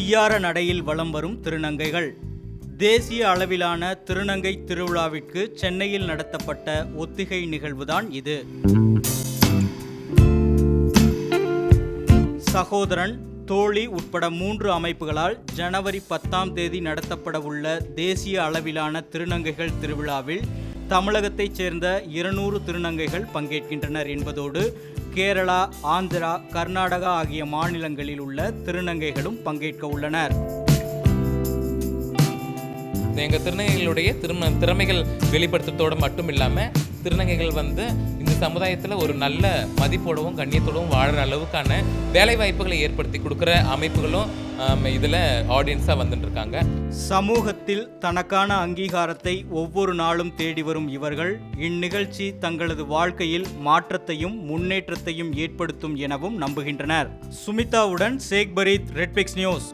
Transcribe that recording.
ஒய்யார நடையில் வலம் வரும் திருநங்கைகள். தேசிய அளவிலான திருநங்கை திருவிழாவிற்கு சென்னையில் நடத்தப்பட்ட ஒத்திகை நிகழ்வுதான் இது. சகோதரன், தோழி உட்பட 3 அமைப்புகளால் ஜனவரி 10ஆம் தேதி நடத்தப்பட உள்ள தேசிய அளவிலான திருநங்கைகள் திருவிழாவில் தமிழகத்தைச் சேர்ந்த 200 திருநங்கைகள் பங்கேற்கின்றனர் என்பதோடு கேரளா, ஆந்திரா, கர்நாடகா ஆகிய மாநிலங்களில் உள்ள திருநங்கைகளும் பங்கேற்க உள்ளனர். எங்கள் திருநங்கைகளுடைய திறமைகள் வெளிப்படுத்துறதோடு மட்டும் இல்லாமல் திருநங்கைகள் இந்த சமுதாயத்தில் ஒரு நல்ல மதிப்போடவும் கண்ணியத்தோடவும் வாழற அளவுக்கான வேலை வாய்ப்புகளை ஏற்படுத்தி கொடுக்குற அமைப்புகளும் இதில் ஆடியன்ஸாக வந்துட்டுருக்காங்க. சமூகத்தில் தனக்கான அங்கீகாரத்தை ஒவ்வொரு நாளும் தேடி வரும் இவர்கள் இந்நிகழ்ச்சி தங்களது வாழ்க்கையில் மாற்றத்தையும் முன்னேற்றத்தையும் ஏற்படுத்தும் எனவும் நம்புகின்றனர். சுமிதாவுடன் சேக் பரீத், ரெட்பிக்ஸ் நியூஸ்.